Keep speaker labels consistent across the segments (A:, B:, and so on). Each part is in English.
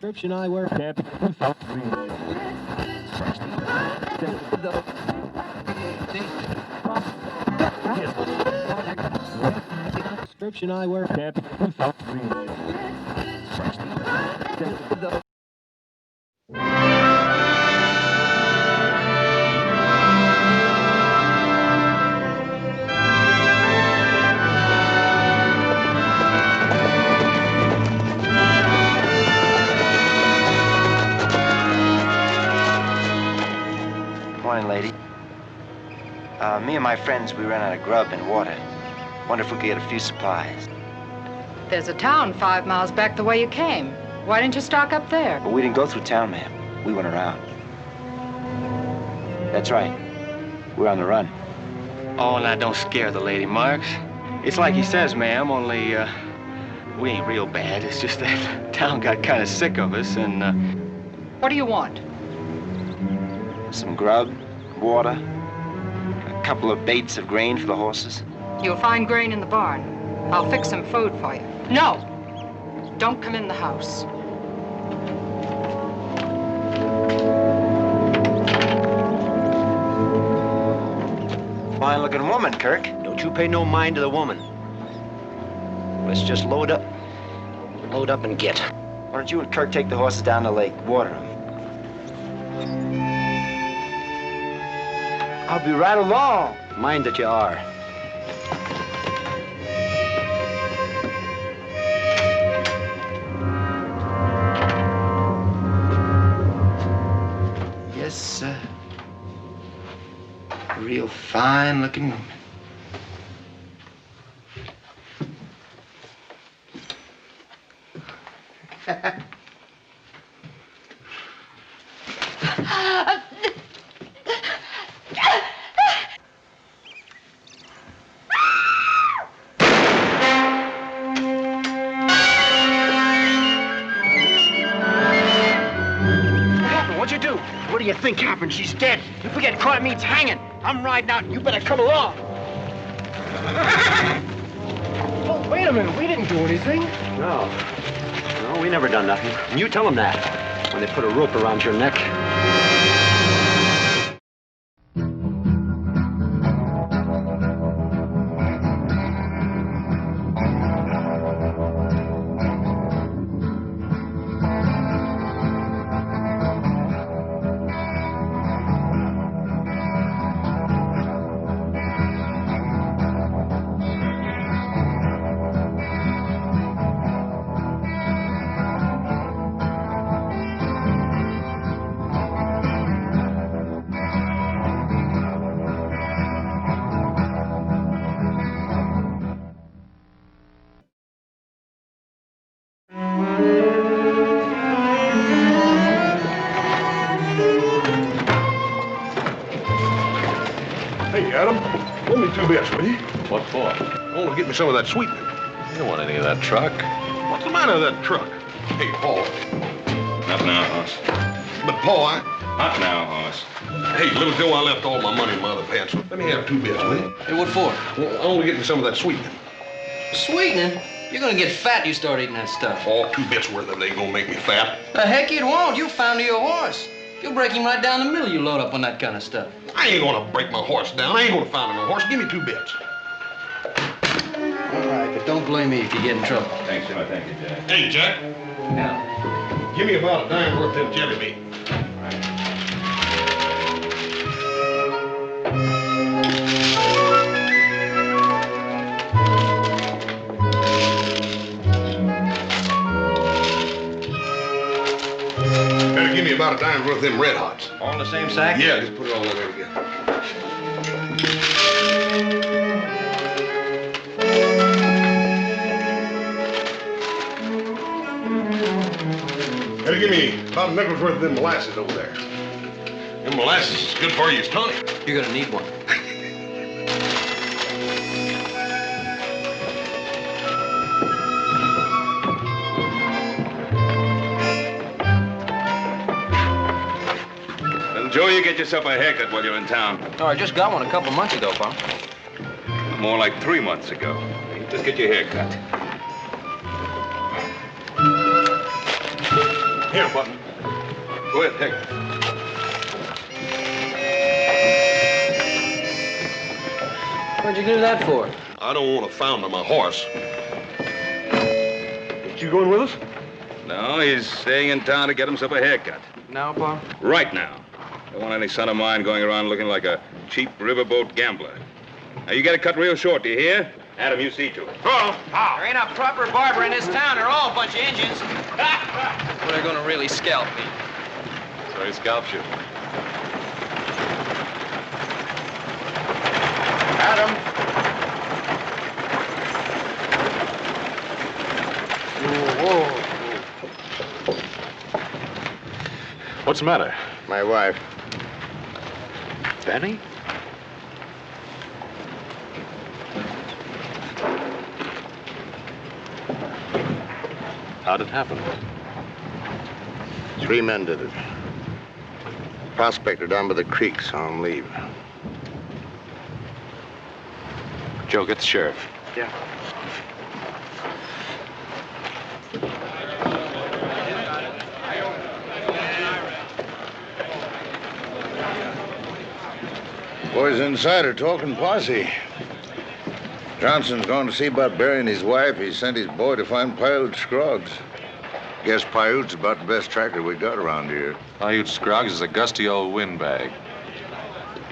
A: Prescription eyewear. Prescription eyewear.
B: Morning, lady. Me and my friends, we ran out of grub and water. Wonder if we could get a few supplies.
C: There's a town 5 miles back the way you came. Why didn't you stock up there?
B: But we didn't go through town, ma'am. We went around. That's right. We're on the run.
D: Oh, now don't scare the lady, Marks. It's like he says, ma'am, only, we ain't real bad. It's just that town got kind of sick of us, and,
C: What do you want?
B: Some grub, water, a couple of baits of grain for the horses.
C: You'll find grain in the barn. I'll fix some food for you. No! Don't come in the house.
B: Fine-looking woman, Kirk.
A: Don't you pay no mind to the woman. Let's just load up. Load up and get.
B: Why don't you and Kirk take the horses down the lake, water them? I'll be right along.
A: Mind that you are.
B: Yes, sir. A real fine-looking woman.
A: What'd you do? What do you think happened? She's dead. If we get caught, it means hanging. I'm riding out, and you better come along. Oh, wait a minute. We didn't do anything. No. No, we never done nothing. And you tell them that when they put a rope around your neck.
E: Hey, Adam, lend me 2 bits, will you?
F: What for?
E: I want to get me some of that sweetening.
F: You don't want any of that truck.
E: What's the matter with that truck? Hey, Paul.
F: Not now, hoss.
E: But, Paul,
F: Not now, hoss.
E: Hey, little Joe, I left all my money in my other pants. Let me have 2 bits, will you?
G: Hey, what for?
E: Well, I want to get me some of that sweetening.
G: Sweetening? You're gonna get fat you start eating that stuff.
E: Oh, 2 bits worth of it ain't gonna make me fat.
G: The heck it won't. You found your horse. You'll break him right down the middle, you load up on that kind of stuff.
E: I ain't gonna break my horse down. I ain't gonna find no horse. Give me 2 bits.
G: All right, but don't blame me if you get in trouble.
F: Thanks, Jim. Thank you, Jack.
E: Hey, Jack,
G: Now,
E: give me about a dime worth of them jelly beans. Better give me about a dime worth of them Red Hots.
G: all in the same sack?
E: Yeah, just put it all in there again. Better give me about a nickel's worth of them molasses over there. Them molasses is good for you, it's tonic.
G: You're gonna need one.
F: Joe, you get yourself a haircut while you're in town.
G: Oh, I just got one a couple months ago, Pop.
F: More like 3 months ago. Just get your hair cut.
E: Here, Button. Go ahead, take it.
G: What'd you do that for?
E: I don't want to founder my horse. Ain't you going with us?
F: No, he's staying in town to get himself a haircut.
G: Now, Pa?
F: Right now. Don't want any son of mine going around looking like a cheap riverboat gambler. Now, you get it cut real short, do you hear? Adam, you see to it.
E: Oh,
G: There ain't a proper barber in this town. They're all a bunch of Indians. Well, they're gonna really scalp me.
H: So he scalps you.
A: Adam. Whoa.
H: What's the matter?
A: My wife.
H: Vannie? How'd it happen?
A: 3 men did it. Prospector down by the creek saw him leave.
H: Joe, get the sheriff.
A: Yeah.
I: Boys inside are talking posse. Johnson's going to see about burying his wife. He sent his boy to find Paiute Scruggs. Guess Paiute's about the best tracker we got around here.
H: Paiute Scruggs is a gusty old windbag.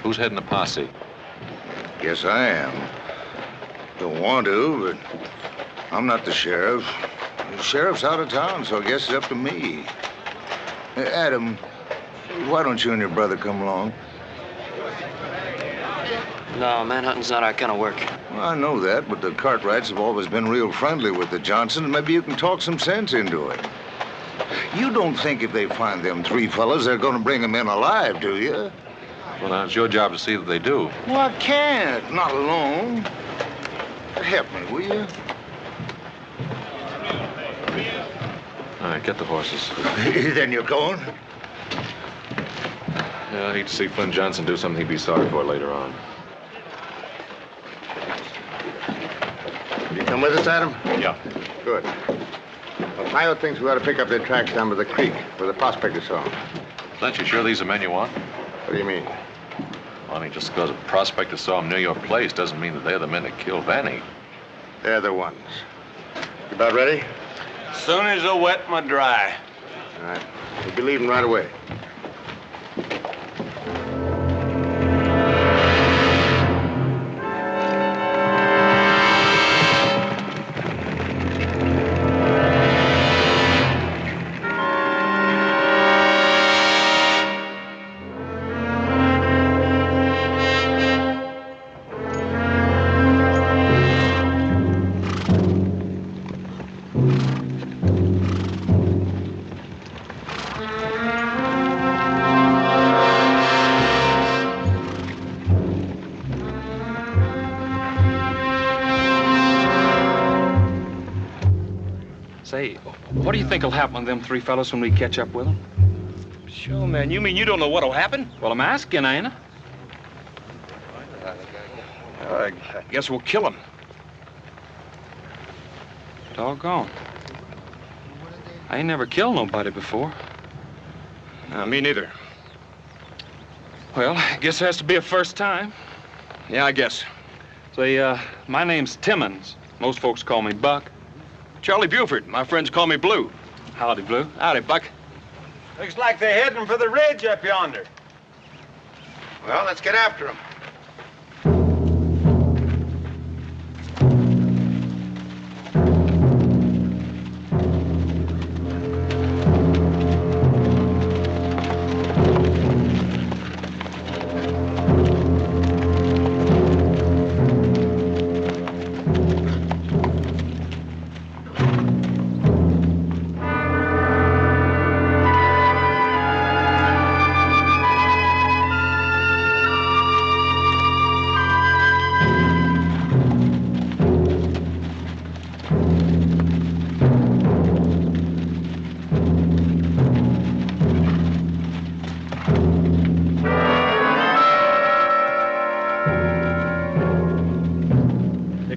H: Who's heading the posse?
I: Guess I am. Don't want to, but I'm not the sheriff. The sheriff's out of town, so I guess it's up to me. Hey, Adam, why don't you and your brother come along?
G: No, manhunting's not our kind of work.
I: Well, I know that, but the Cartwrights have always been real friendly with the Johnsons. Maybe you can talk some sense into it. You don't think if they find them 3 fellas, they're going to bring them in alive, do you?
H: Well, now, it's your job to see that they do.
I: Well, I can't. Not alone. Help me, will you?
H: All right, get the horses.
I: Then you're going?
H: Yeah, I hate to see Flynn Johnson do something he'd be sorry for later on.
A: You come with us, Adam?
H: Yeah.
A: Good. Well, Paiute thinks we ought to pick up their tracks down by the creek where the prospector saw them.
H: Flint, you sure these are men you want?
A: What do you mean?
H: Well, I mean, just because a prospector saw them near your place doesn't mean that they're the men that killed Vannie.
A: They're the ones. You about ready?
F: Soon as I wet my dry.
A: All right. We'll be leaving right away.
J: Say, what do you think will happen to them 3 fellas when we catch up with them?
D: Sure, man. You mean you don't know what'll happen?
J: Well, I'm asking, ain't I?
D: I guess we'll kill them.
J: Doggone. I ain't never killed nobody before.
D: Me neither.
J: Well, I guess it has to be a first time.
D: Yeah, I guess.
J: Say, my name's Timmons. Most folks call me Buck.
D: Charlie Buford. My friends call me Blue.
J: Howdy, Blue.
D: Howdy, Buck.
K: Looks like they're heading for the ridge up yonder.
A: Well, let's get after them.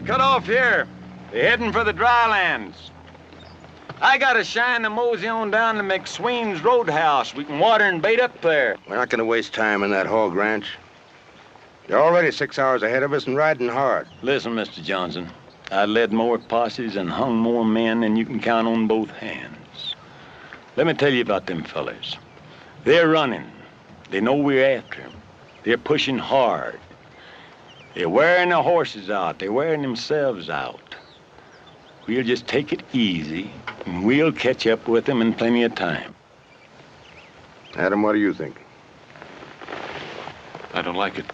K: Cut off here. They're heading for the dry lands. I gotta shine the mosey on down to McSween's Roadhouse. We can water and bait up there.
L: We're not gonna waste time in that hog ranch. You're already 6 hours ahead of us and riding hard.
K: Listen, Mr. Johnson, I led more posses and hung more men than you can count on both hands. Let me tell you about them fellas. They're running. They know we're after them. They're pushing hard. They're wearing their horses out. They're wearing themselves out. We'll just take it easy, and we'll catch up with them in plenty of time.
L: Adam, what do you think?
H: I don't like it.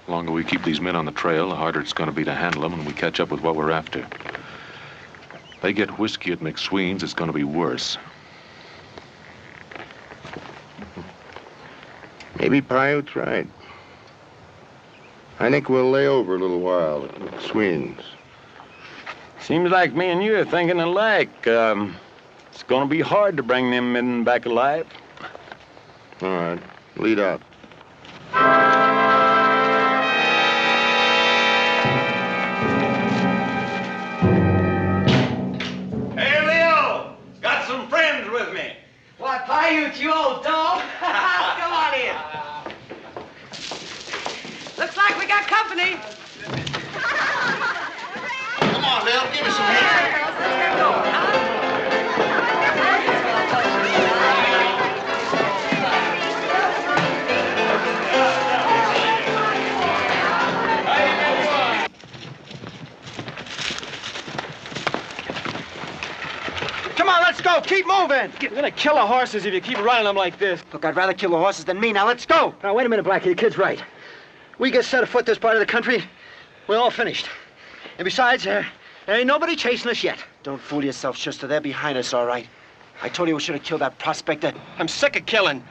H: The longer we keep these men on the trail, the harder it's going to be to handle them when we catch up with what we're after. They get whiskey at McSween's, it's going to be worse.
L: Maybe Paiute's right. I think we'll lay over a little while at McSween's.
K: Seems like me and you are thinking alike. It's gonna be hard to bring them men back alive.
L: All right, lead out.
K: Hey, Leo! Got some friends with me.
M: Why, Paiute, you old dog. Come on in. Looks like we got company.
I: Come on, Lil, give me some hand.
K: Come on, let's go. Keep moving. We're gonna kill the horses if you keep running them like this.
B: Look, I'd rather kill the horses than me. Now, let's go.
A: Now, wait a minute, Blackie. The kid's right. We get set afoot this part of the country, we're all finished. And besides, there ain't nobody chasing us yet.
B: Don't fool yourself, Schuster. They're behind us, all right. I told you we should have killed that prospector.
D: I'm sick of killing.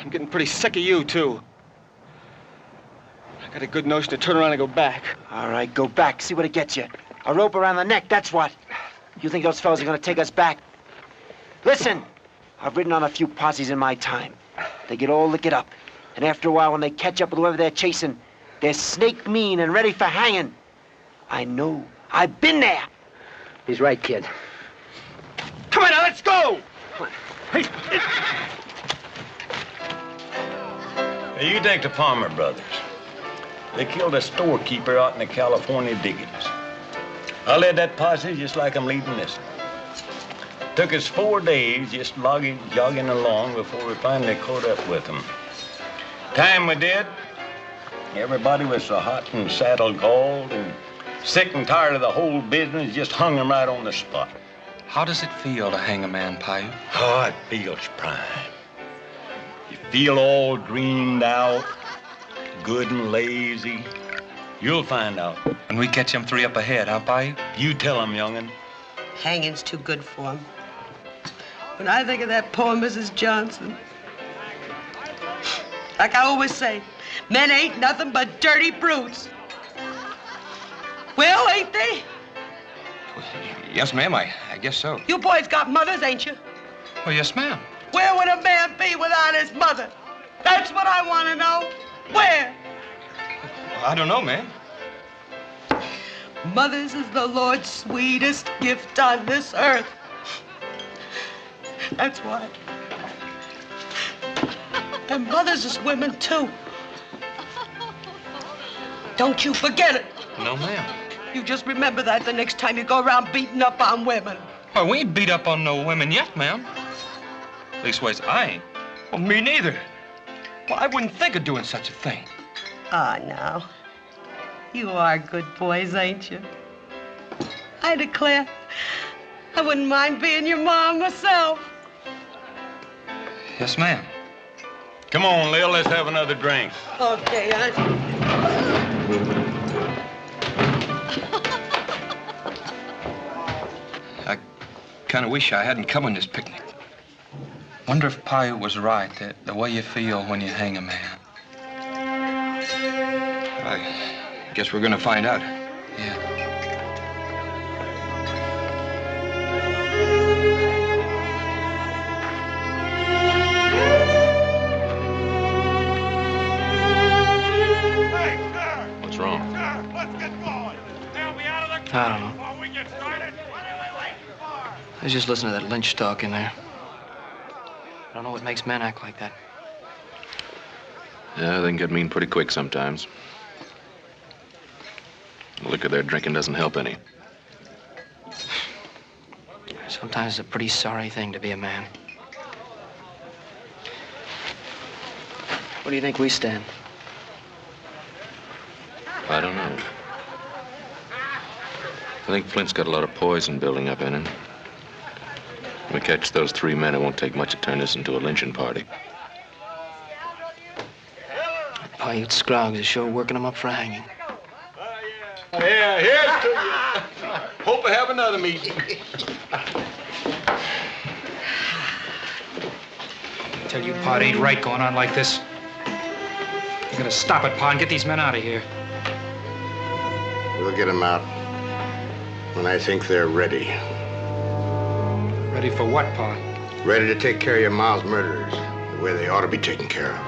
D: I'm getting pretty sick of you, too. I got a good notion to turn around and go back.
B: All right, go back. See what it gets you. A rope around the neck, that's what. You think those fellas are gonna take us back? Listen, I've ridden on a few posses in my time. They get all licked up. And after a while, when they catch up with whoever they're chasing, they're snake mean and ready for hanging. I know. I've been there.
A: He's right, kid.
K: Come on now, let's go!
A: Hey.
K: Now, you take the Palmer brothers. They killed a storekeeper out in the California diggings. I led that posse just like I'm leading this. Took us 4 days just jogging along before we finally caught up with them. Time we did, everybody was so hot and saddle galled and sick and tired of the whole business, just hung them right on the spot.
J: How does it feel to hang a man, Paiute?
K: Oh, it feels prime. You feel all dreamed out, good and lazy. You'll find out.
J: When we catch them 3 up ahead, huh, Paiute?
K: You tell them, young'un.
M: Hanging's too good for him. When I think of that poor Mrs. Johnson, like I always say, men ain't nothing but dirty brutes. Well, ain't they?
J: Yes, ma'am, I guess so.
M: You boys got mothers, ain't you?
J: Oh, yes, ma'am.
M: Where would a man be without his mother? That's what I want to know. Where?
J: I don't know, ma'am.
M: Mothers is the Lord's sweetest gift on this earth. That's why. And mothers is women, too. Don't you forget it.
J: No, ma'am.
M: You just remember that the next time you go around beating up on women.
J: Well, we ain't beat up on no women yet, ma'am. Leastways, I ain't. Well, me neither. Well, I wouldn't think of doing such a thing.
M: Ah, now. You are good boys, ain't you? I declare, I wouldn't mind being your mom myself.
J: Yes, ma'am.
K: Come on, Lil, let's have another drink.
M: Okay,
J: I kind of wish I hadn't come on this picnic. Wonder if Paiute was right, the way you feel when you hang a man. I guess we're gonna find out. Yeah.
H: What's wrong?
J: I don't know.
G: I was just listening to that lynch talk in there. I don't know what makes men act like that.
H: Yeah, they can get mean pretty quick sometimes. The liquor they're drinking doesn't help any.
G: Sometimes it's a pretty sorry thing to be a man. What do you think we stand?
H: I don't know. I think Flint's got a lot of poison building up in him. When we catch those 3 men, it won't take much to turn this into a lynching party.
G: Paiute Scroggs is sure working them up for hanging.
K: Yeah, here's to you. Hope we have another meeting.
N: I tell you, Pa, it ain't right going on like this. You gotta stop it, Pa, and get these men out of here.
L: We'll get them out when I think they're ready.
N: Ready for what, Pa?
L: Ready to take care of your Ma's murderers the way they ought to be taken care of.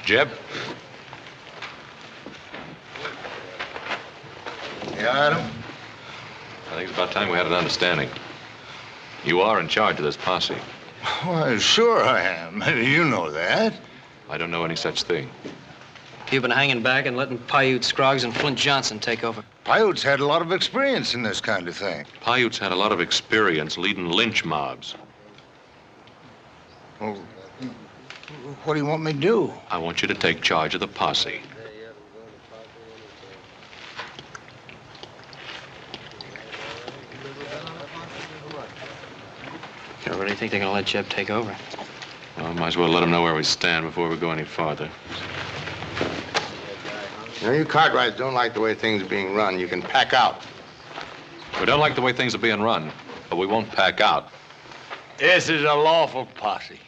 H: Jeb?
I: Yeah, Adam?
H: I think it's about time we had an understanding. You are in charge of this posse.
I: Why, sure I am. You know that.
H: I don't know any such thing.
G: You've been hanging back and letting Paiute Scroggs and Flint Johnson take over.
I: Paiute's had a lot of experience in this kind of thing.
H: Paiute's had a lot of experience leading lynch mobs.
I: Well, what do you want me to do?
H: I want you to take charge of the posse.
G: You really think they're gonna let Jeb take over?
H: Well, might as well let them know where we stand before we go any farther.
L: You know, you Cartwrights don't like the way things are being run. You can pack out.
H: We don't like the way things are being run, but we won't pack out.
K: This is a lawful posse.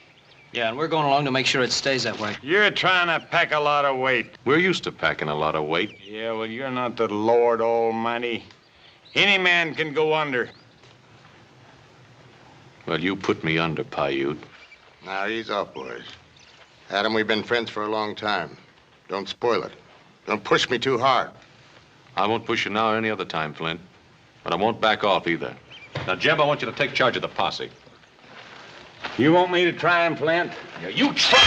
G: Yeah, and we're going along to make sure it stays that way.
K: You're trying to pack a lot of weight.
H: We're used to packing a lot of weight.
K: Yeah, well, you're not the Lord Almighty. Any man can go under.
H: Well, you put me under, Paiute.
L: Now, ease off, boys. Adam, we've been friends for a long time. Don't spoil it. Don't push me too hard.
H: I won't push you now or any other time, Flint. But I won't back off either. Now, Jeb, I want you to take charge of the posse.
K: You want me to try him, Flint?
H: Yeah, you try!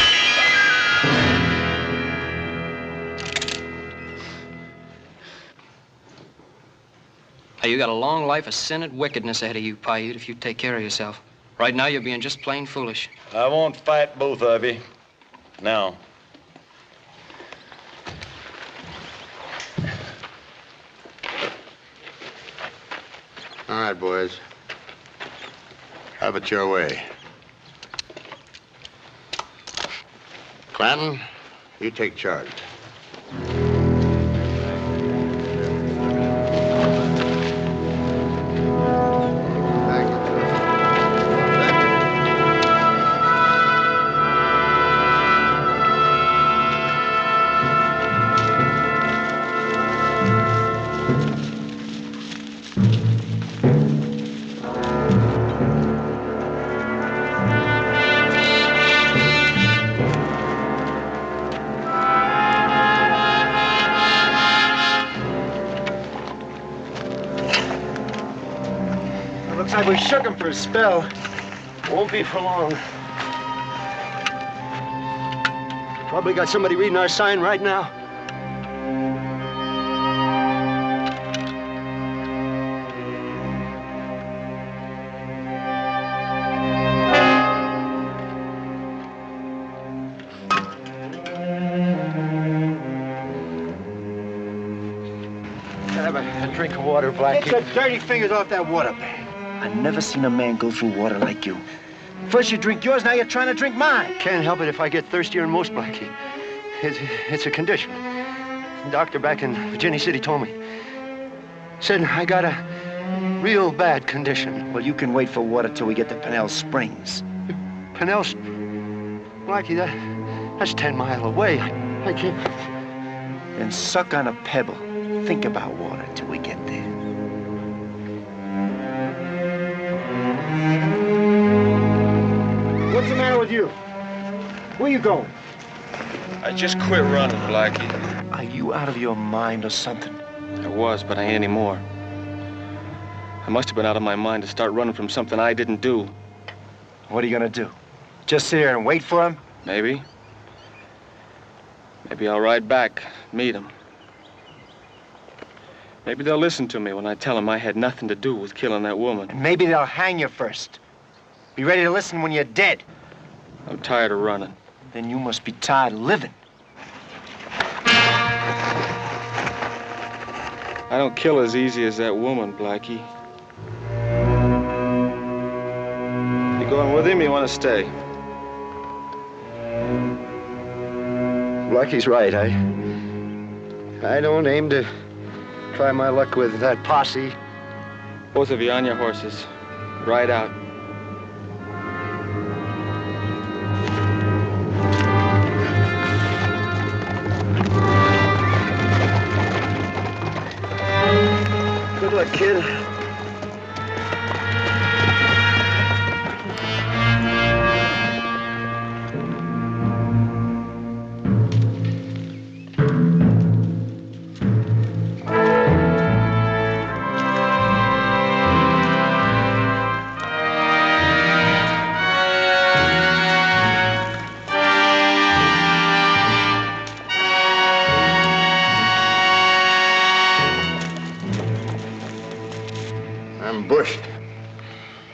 G: Hey, you got a long life of sin and wickedness ahead of you, Paiute, if you take care of yourself. Right now, you're being just plain foolish.
K: I won't fight both of you. Now.
L: All right, boys. Have it your way. Clanton, you take charge.
B: Looks like we shook him for a spell. Won't be for long. Probably got somebody reading our sign right now. Have a drink of water, Blackie. Get your dirty fingers off that water bag. I've never seen a man go through water like you. First you drink yours, now you're trying to drink mine. Can't help it if I get thirstier than most, Blackie.
A: It's a condition. The doctor back in Virginia City told me. Said I got a real bad condition.
B: Well, you can wait for water till we get to Pinell Springs.
A: Pinell Blackie, that's 10 miles away. I can't...
B: Then suck on a pebble. Think about water till we get there. What's the matter with you? Where you going?
D: I just quit running, Blackie.
B: Are you out of your mind or something?
D: I was, but I ain't anymore. I must have been out of my mind to start running from something I didn't do.
B: What are you gonna do? Just sit here and wait for him?
D: Maybe. Maybe I'll ride back, meet him. Maybe they'll listen to me when I tell them I had nothing to do with killing that woman.
B: And maybe they'll hang you first. Be ready to listen when you're dead.
D: I'm tired of running.
B: Then you must be tired of living.
D: I don't kill as easy as that woman, Blackie. You going with him, or you want to stay?
A: Blackie's right. I don't aim to try my luck with that posse.
D: Both of you on your horses. Ride out.
A: Good luck, kid.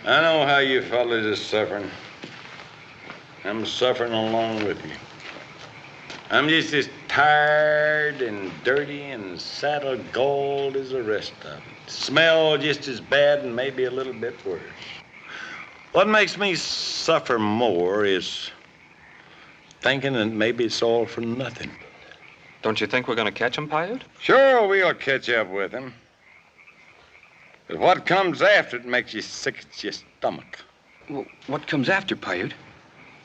K: I know how you fellas is suffering. I'm suffering along with you. I'm just as tired and dirty and saddle galled as the rest of them. Smell just as bad and maybe a little bit worse. What makes me suffer more is thinking that maybe it's all for nothing.
J: Don't you think we're going to catch him, Paiute?
K: Sure, we'll catch up with him. But what comes after it makes you sick at your stomach.
J: Well, what comes after, Paiute?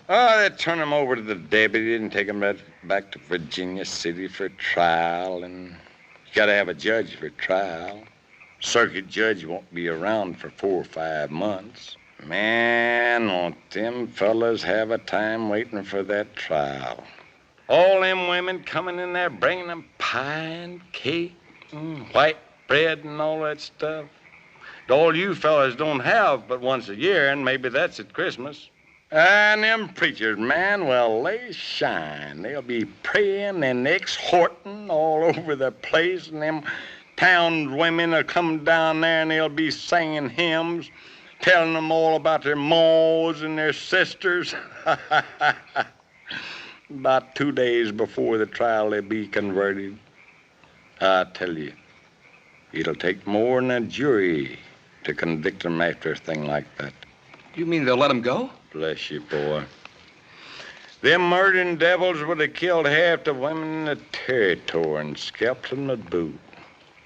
K: Oh, they turn him over to the deputy and take him right back to Virginia City for trial. And you got to have a judge for trial. Circuit judge won't be around for 4 or 5 months. Man, won't them fellas have a time waiting for that trial. All them women coming in there bringing them pie and cake and white bread and all that stuff. All you fellas don't have but once a year, and maybe that's at Christmas. And them preachers, man, well, they shine. They'll be praying and exhorting all over the place, and them town women will come down there and they'll be singing hymns, telling them all about their maws and their sisters. About 2 days before the trial, they'll be converted. I tell you, it'll take more than a jury to convict them after a thing like that.
J: You mean they'll let him go?
K: Bless you, boy. Them murdering devils would have killed half the women in the territory and scalped them to boot.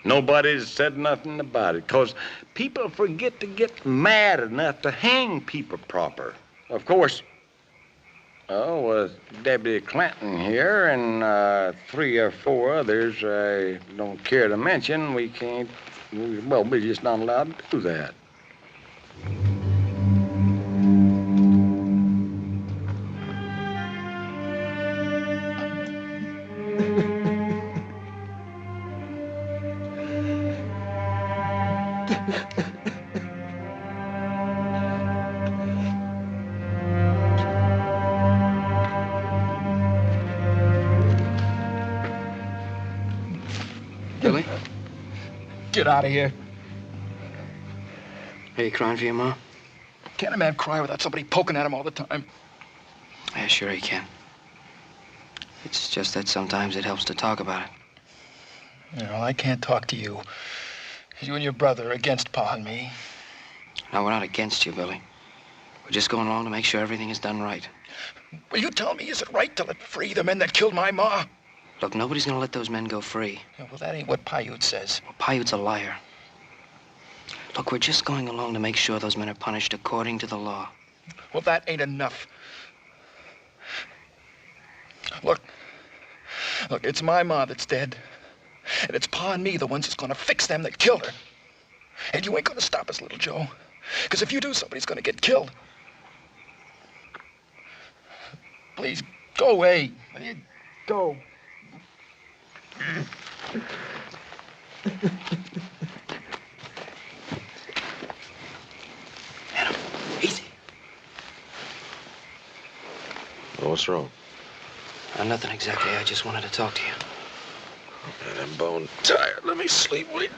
K: Nobody's said nothing about it, 'cause people forget to get mad enough to hang people proper. Of course, Deputy Clinton here and 3 or 4 others I don't care to mention. We can't, well, we're just not allowed to do that.
G: Billy?
N: Get out of here.
G: Are you crying for your mom?
N: Can't a man cry without somebody poking at him all the time?
G: Yeah, sure he can. It's just that sometimes it helps to talk about it.
N: You know, I can't talk to you. You and your brother are against Pa and me.
G: No, we're not against you, Billy. We're just going along to make sure everything is done right.
O: Will you tell me, is it right to let free the men that killed my ma?
G: Look, nobody's gonna let those men go free.
O: Yeah, well, that ain't what Paiute says.
G: Well, Paiute's a liar. Look, we're just going along to make sure those men are punished according to the law.
O: Well, that ain't enough. Look, it's my ma that's dead. And it's Pa and me, the ones that's gonna fix them that killed her. And you ain't gonna stop us, little Joe. Because if you do, somebody's gonna get killed. Please, go away. Go.
G: Adam, easy.
L: Well, what's wrong?
G: Nothing exactly. I just wanted to talk to you.
L: Man, I'm bone tired. Let me sleep, will you?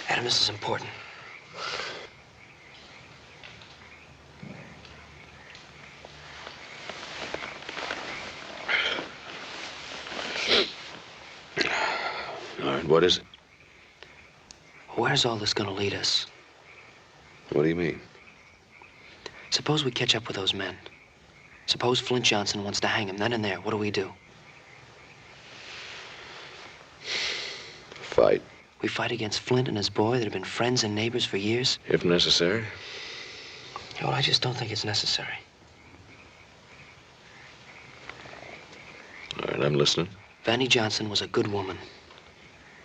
G: Adam, this is important.
L: All right, what is it?
G: Where's all this gonna lead us?
L: What do you mean?
G: Suppose we catch up with those men. Suppose Flint Johnson wants to hang him then and there. What do we do?
L: Fight.
G: We fight against Flint and his boy that have been friends and neighbors for years?
L: If necessary.
G: Well, I just don't think it's necessary.
L: All right, I'm listening.
G: Vannie Johnson was a good woman.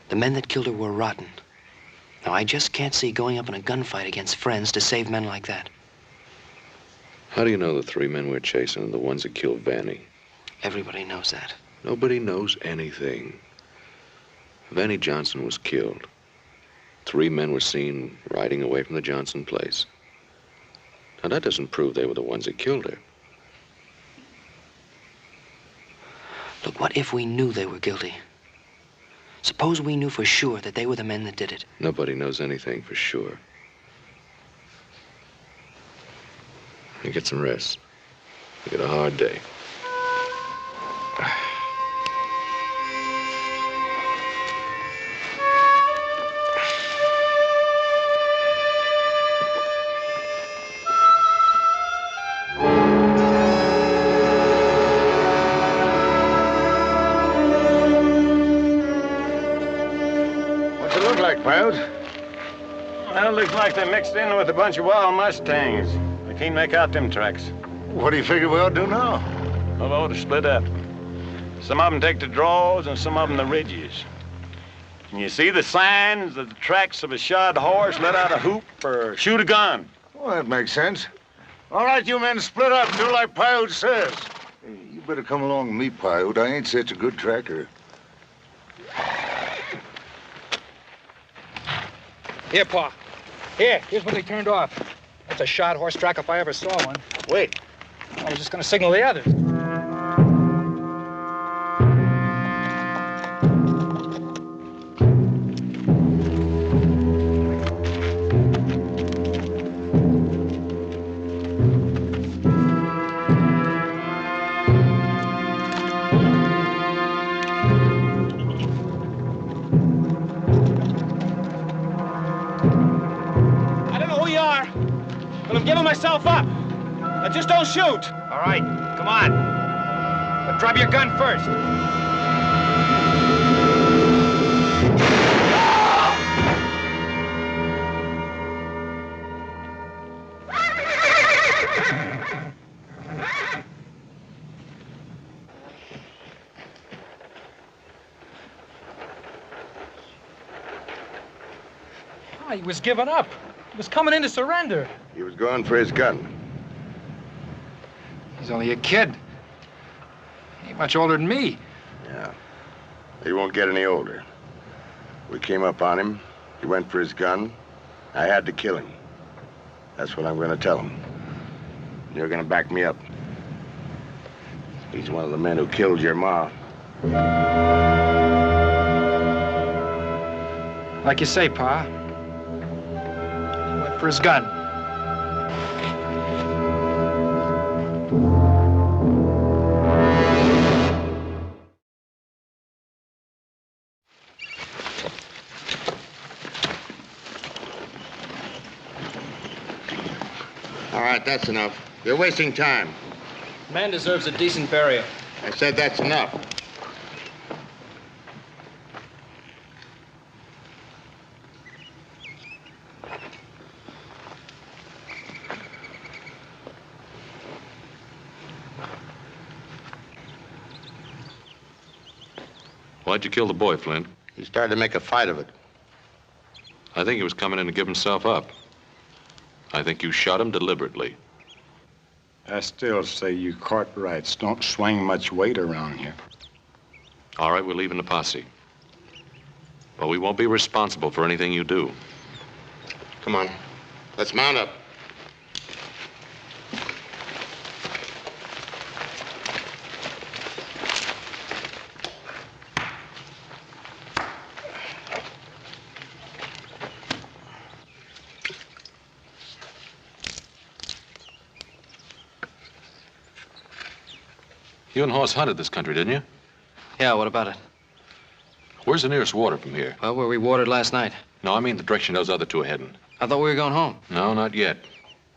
G: The men that killed her were rotten. Now, I just can't see going up in a gunfight against friends to save men like that.
L: How do you know the three men we're chasing are the ones that killed Vannie?
G: Everybody knows that.
L: Nobody knows anything. Vannie Johnson was killed. Three men were seen riding away from the Johnson place. Now, that doesn't prove they were the ones that killed her.
G: Look, what if we knew they were guilty? Suppose we knew for sure that they were the men that did it.
L: Nobody knows anything for sure. You get some rest. You got a hard day.
I: What's it look like, Paiute?
K: Well, it looks like they mixed in with a bunch of wild Mustangs. I can't make out them tracks.
I: What do you figure we ought to do now?
K: Well, I ought to split up. Some of them take the draws and some of them the ridges. Can you see the signs of the tracks of a shod horse, let out a hoop, or shoot a gun?
I: Well, that makes sense. All right, you men split up. Do like Paiute says. Hey, you better come along with me, Paiute. I ain't such a good tracker.
N: Here, Pa. Here's what they turned off. That's a shod horse track if I ever saw one.
K: Wait.
N: I was just gonna signal the others.
D: I don't know who you are, but I'm giving myself up. Now just don't shoot.
N: All right, come on. But drop your gun first. Oh, he was giving up. He was coming in to surrender.
L: He was going for his gun.
N: He's only a kid. He ain't much older than me.
L: Yeah. He won't get any older. We came up on him. He went for his gun. I had to kill him. That's what I'm going to tell him. You're going to back me up. He's one of the men who killed your ma.
N: Like you say, Pa. He went for his gun.
L: All right, that's enough.
I: You're wasting time.
P: Man deserves a decent burial.
I: I said that's enough.
H: Why'd you kill the boy, Flint?
I: He started to make a fight of it.
H: I think he was coming in to give himself up. I think you shot him deliberately.
K: I still say you Cartwrights don't swing much weight around here.
H: All right, we're leaving the posse. But we won't be responsible for anything you do.
I: Come on. Let's mount up.
H: You and Horse hunted this country, didn't you?
G: Yeah, what about it?
H: Where's the nearest water from here?
G: Well, where we watered last night.
H: No, I mean the direction those other two are heading.
G: I thought we were going home.
H: No, not yet.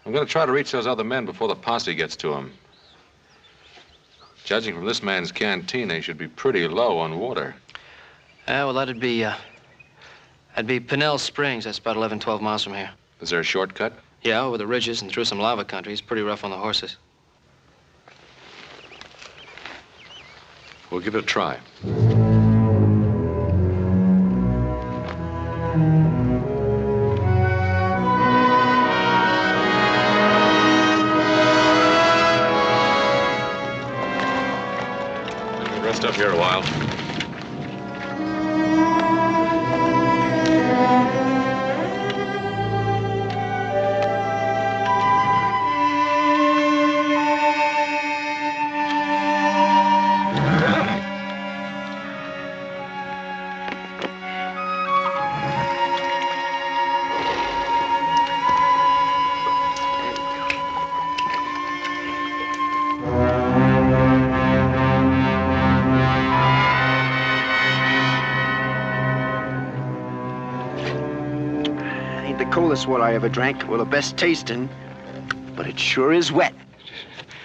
H: I'm going to try to reach those other men before the posse gets to them. Judging from this man's canteen, they should be pretty low on water.
G: Well, that'd be Pinnell Springs. That's about 11, 12 miles from here.
H: Is there a shortcut?
G: Yeah, over the ridges and through some lava country. It's pretty rough on the horses.
H: We'll give it a try. Rest up here a while.
B: Coolest water I ever drank, or the best tasting, but it sure is wet.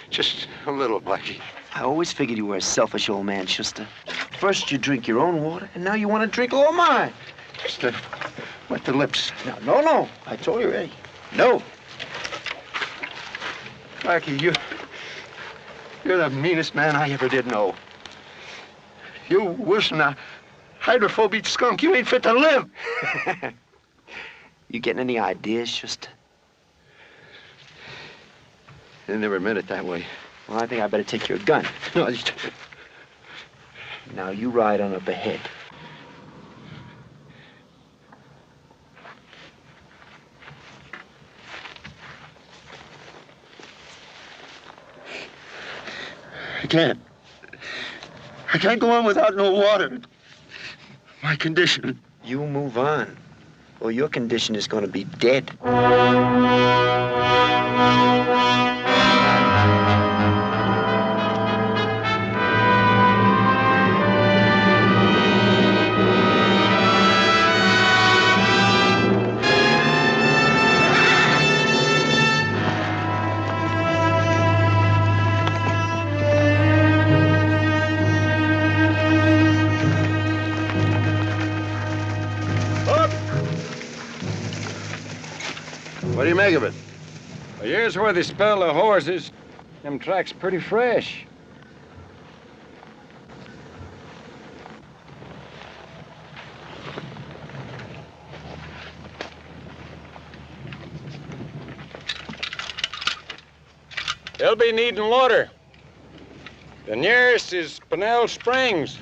A: Just a little, Blackie.
B: I always figured you were a selfish old man, Schuster. First you drink your own water, and now you want to drink all mine.
A: Just to wet the lips.
B: No. I told you already. No.
A: Blackie, you're the meanest man I ever did know. You worse than a hydrophobic skunk. You ain't fit to live.
B: You getting any ideas, Schuster?
A: I never meant it that way.
B: Well, I think I better take your gun.
A: No,
B: Now you ride on up ahead.
A: I can't go on without no water. My condition.
B: You move on, or your condition is going to be dead.
A: What do you make of it?
K: Well, here's where they spell the horses. Them tracks pretty fresh. They'll be needing water. The nearest is Pinnell Springs.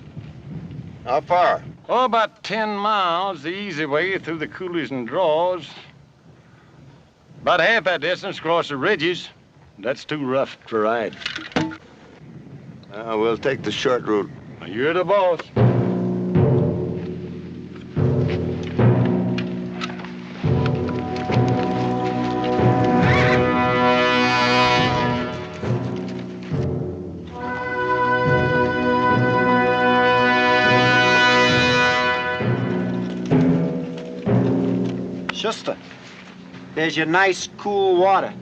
A: How far?
K: Oh, about 10 miles, the easy way through the coulees and draws. About half that distance across the ridges. That's too rough to ride.
A: We'll take the short route.
K: You're the boss.
B: Schuster, there's your nice, cool water.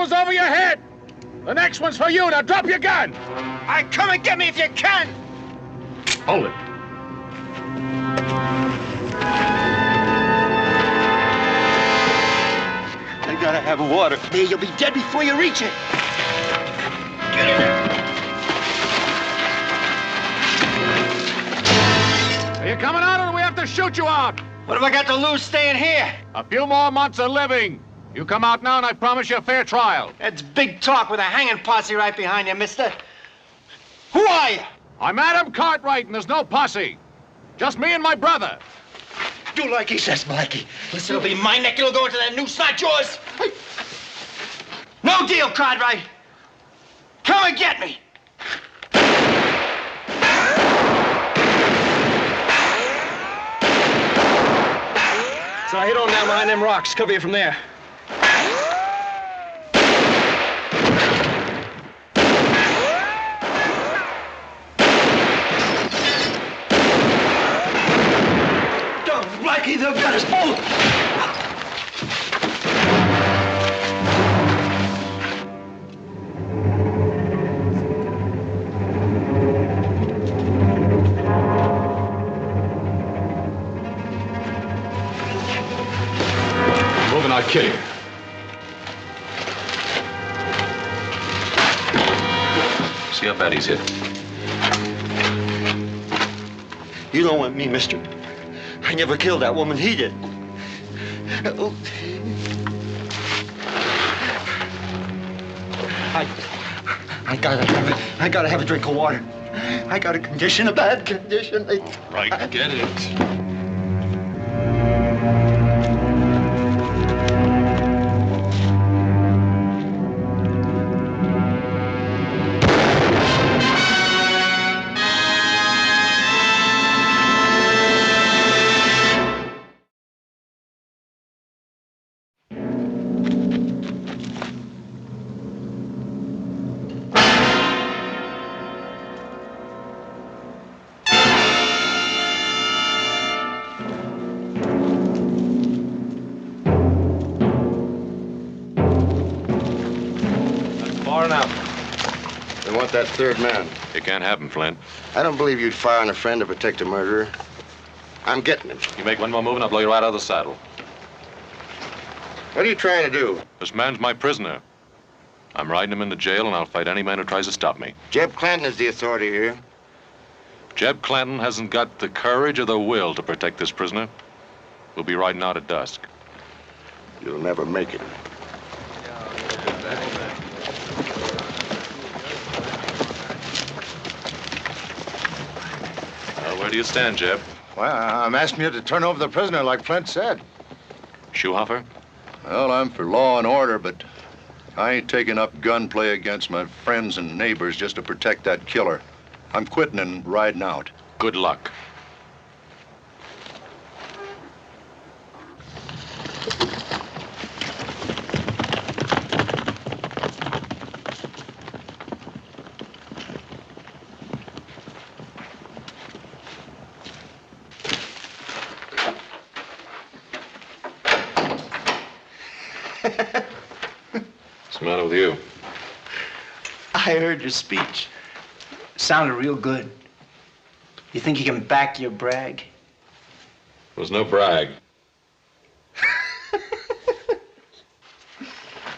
H: was over your head. The next one's for you. Now drop your gun.
B: All right, come and get me if you can.
H: Hold it.
B: I gotta have water. There, you'll be dead before you reach it. Get in there.
H: Are you coming out or do we have to shoot you out?
B: What have I got to lose staying here?
H: A few more months of living. You come out now and I promise you a fair trial.
B: That's big talk with a hanging posse right behind you, mister. Who are you?
H: I'm Adam Cartwright and there's no posse. Just me and my brother.
B: Do like he says, Blackie. Listen, it'll be my neck. It'll go into that noose, not yours. No deal, Cartwright. Come and get me.
P: So I hit on down behind them rocks. Cover you from there.
B: Blackie, they've got us both.
H: Move and I'll kill you.
L: See how bad he's hit.
B: You don't want me, mister. I never killed that woman. He did. I gotta have a drink of water. I got a condition, a bad condition.
H: Right, get it.
A: They want that third man.
L: It can't happen, Flint.
A: I don't believe you'd fire on a friend to protect a murderer. I'm getting him.
L: You make one more move and I'll blow you right out of the saddle.
A: What are you trying to do?
L: This man's my prisoner. I'm riding him into jail and I'll fight any man who tries to stop me.
A: Jeb Clanton is the authority here.
L: Jeb Clanton hasn't got the courage or the will to protect this prisoner. We'll be riding out at dusk.
A: You'll never make it.
L: Where do you stand, Jeb?
I: Well, I'm asking you to turn over the prisoner like Flint said.
L: Schuhofer?
Q: Well, I'm for law and order, but I ain't taking up gunplay against my friends and neighbors just to protect that killer. I'm quitting and riding out.
L: Good luck. What's the matter with you?
B: I heard your speech. Sounded real good. You think you can back your brag?
L: It was no brag.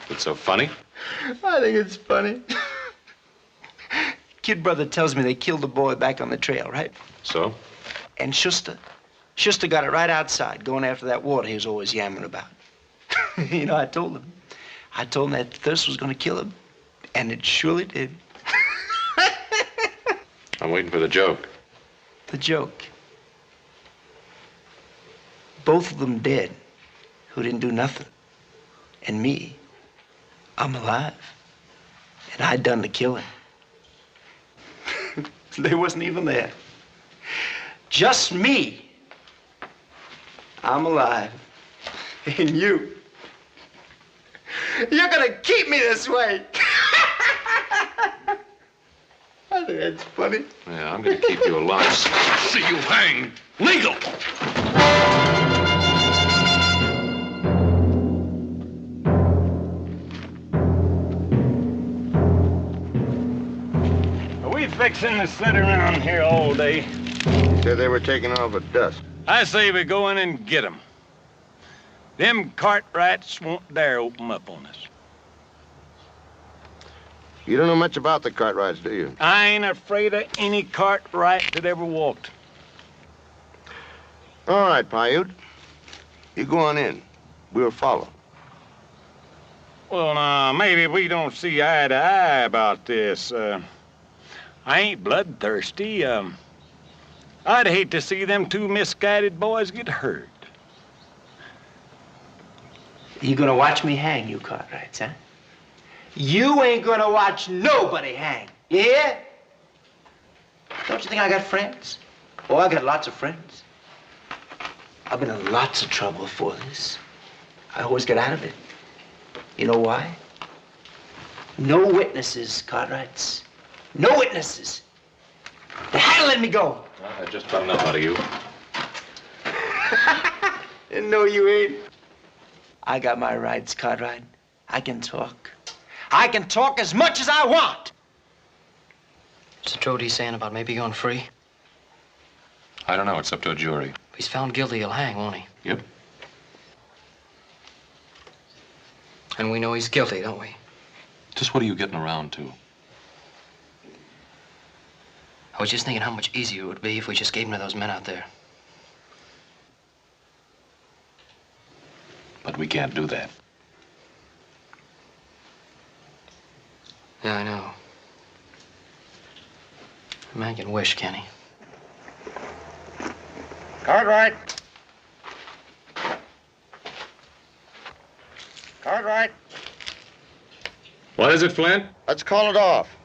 L: It's so funny?
B: I think it's funny. Kid brother tells me they killed the boy back on the trail, right?
L: So?
B: And Schuster got it right outside, going after that water he was always yammering about. You know, I told him that thirst was going to kill him, and it surely did.
L: I'm waiting for the joke.
B: The joke. Both of them dead, who didn't do nothing. And me, I'm alive. And I done the killing. They wasn't even there. Just me. I'm alive. And you're gonna keep me this way. I think that's funny.
L: Yeah, I'm gonna keep you alive.
E: See you hang. Legal!
K: fixing to sit around here all day.
A: Said they were taking off at dusk.
K: I say we go in and get them. Them Cartwrights won't dare open up on us.
A: You don't know much about the Cartwrights, do you?
K: I ain't afraid of any Cartwright that ever walked.
A: All right, Paiute. You go on in. We'll follow.
K: Well, now, maybe we don't see eye to eye about this. I ain't bloodthirsty. I'd hate to see them two misguided boys get hurt.
B: You gonna watch me hang, you Cartwrights, huh? You ain't gonna watch nobody hang. You hear? Don't you think I got friends? Oh, I got lots of friends. I've been in lots of trouble before this. I always get out of it. You know why? No witnesses, Cartwrights. No witnesses. They had to let me go.
H: I just about enough out of you.
B: No, you ain't. I got my rights, Cartwright. I can talk. I can talk as much as I want.
G: Is it true what he's saying about maybe going free?
H: I don't know. It's up to a jury.
G: If he's found guilty, he'll hang, won't he?
H: Yep.
G: And we know he's guilty, don't we?
H: Just what are you getting around to?
G: I was just thinking how much easier it would be if we just gave him to those men out there.
H: But we can't do that.
G: Yeah, I know. A man can wish, can he?
A: Cartwright. Cartwright.
H: What is it, Flint?
A: Let's call it off.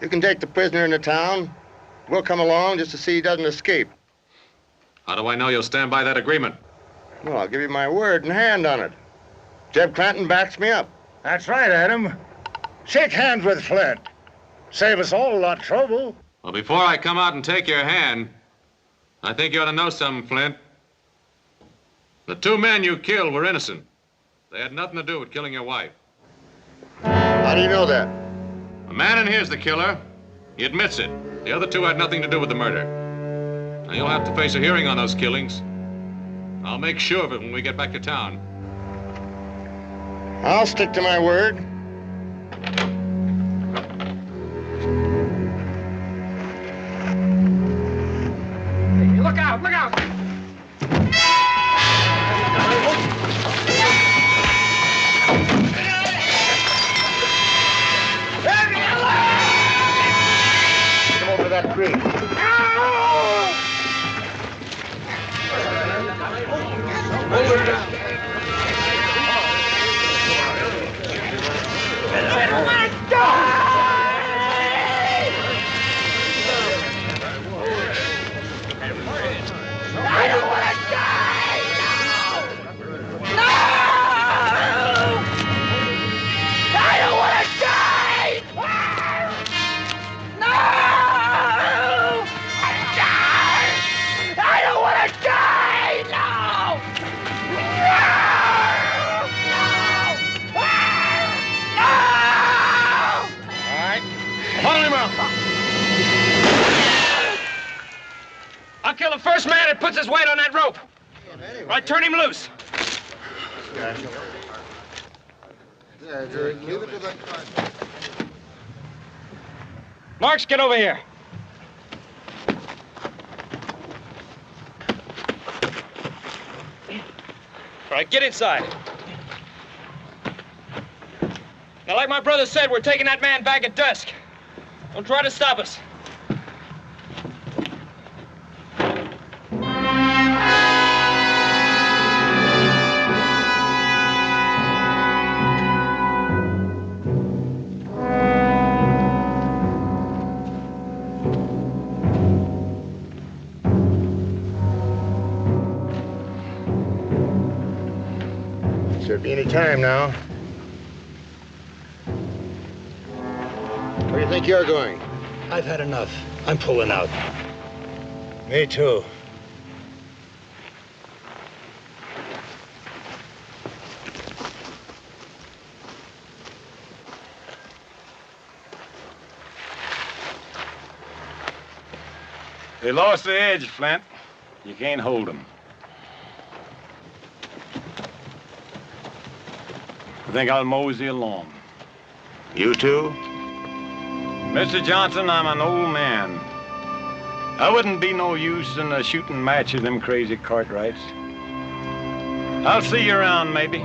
A: You can take the prisoner into town. We'll come along just to see he doesn't escape.
H: How do I know you'll stand by that agreement?
A: Well, I'll give you my word and hand on it. Jeb Clanton backs me up.
R: That's right, Adam. Shake hands with Flint. Save us all a lot of trouble.
H: Well, before I come out and take your hand, I think you ought to know something, Flint. The two men you killed were innocent. They had nothing to do with killing your wife.
A: How do you know that?
H: A man in here's the killer. He admits it. The other two had nothing to do with the murder. Now, you'll have to face a hearing on those killings. I'll make sure of it when we get back to town.
A: I'll stick to my word.
N: Hey, look out, look out!
A: Come over to that creek.
N: I'll kill the first man that puts his weight on that rope. Right, turn him loose. Marks, get over here. All right, get inside. Now, like my brother said, we're taking that man back at dusk. Don't try to stop us.
A: Should be any time now. Where do you think you're going?
R: I've had enough. I'm pulling out. Me too.
K: They lost the edge, Flint. You can't hold them. I think I'll mosey along.
I: You too?
K: Mr. Johnson, I'm an old man. I wouldn't be no use in a shooting match of them crazy Cartwrights. I'll see you around, maybe.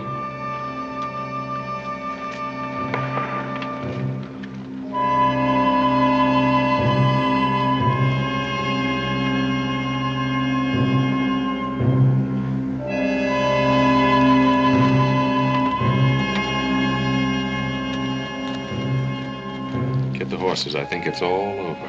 H: Get the horses. I think it's all over.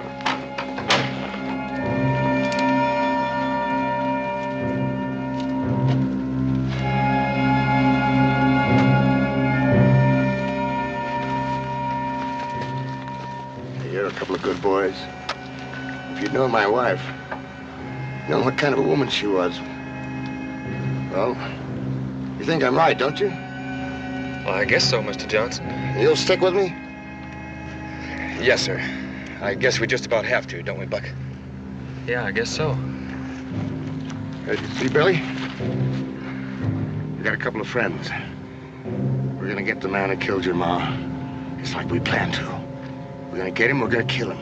A: You're a couple of good boys. If you'd known my wife, known what kind of a woman she was. Well, you think I'm right, don't you?
P: Well, I guess so, Mr. Johnson.
A: You'll stick with me?
P: Yes, sir. I guess we just about have to, don't we, Buck? Yeah, I guess so.
A: See, Billy? We got a couple of friends. We're gonna get the man who killed your ma. It's like we planned to. We're gonna get him, we're gonna kill him.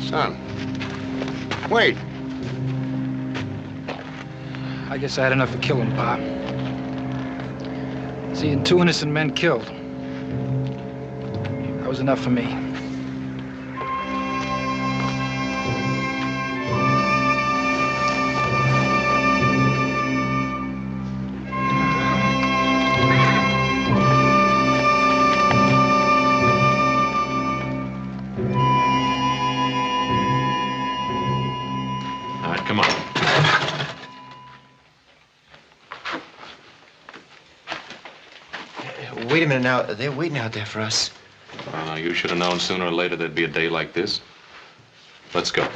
A: Son. Wait.
N: I guess I had enough of killing, Pa. Seeing 2 innocent men killed. That was enough for me.
H: All right, come on.
B: Wait a minute now. They're waiting out there for us.
H: You should have known sooner or later there'd be a day like this. Let's go.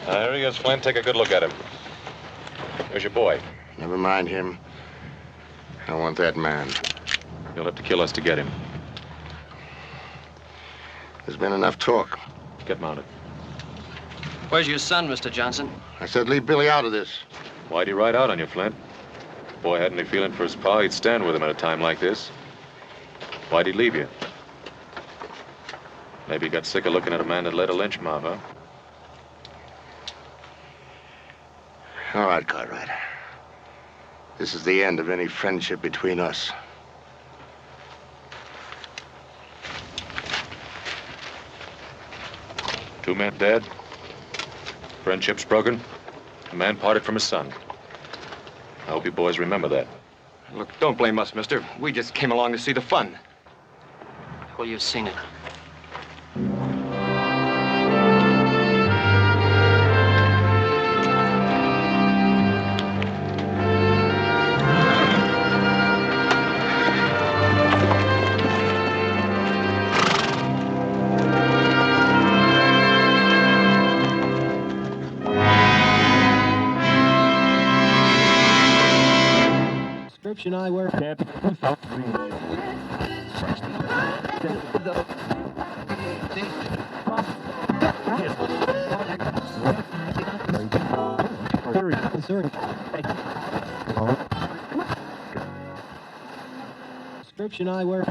F: There he is, Flint. Take a good look at him. There's your boy.
A: Never mind him. I want that man.
H: You'll have to kill us to get him.
A: There's been enough talk.
H: Get mounted.
P: Where's your son, Mr. Johnson?
A: I said leave Billy out of this.
H: Why'd he ride out on you, Flint? If the boy had any feeling for his pa, he'd stand with him at a time like this. Why'd he leave you? Maybe he got sick of looking at a man that led a lynch mob, huh?
A: All right, Cartwright. This is the end of any friendship between us.
H: Two men dead. Friendship's broken. A man parted from his son. I hope you boys remember that.
P: Look, don't blame us, mister. We just came along to see the fun.
G: Well, you've seen it.
S: I wear Description I wear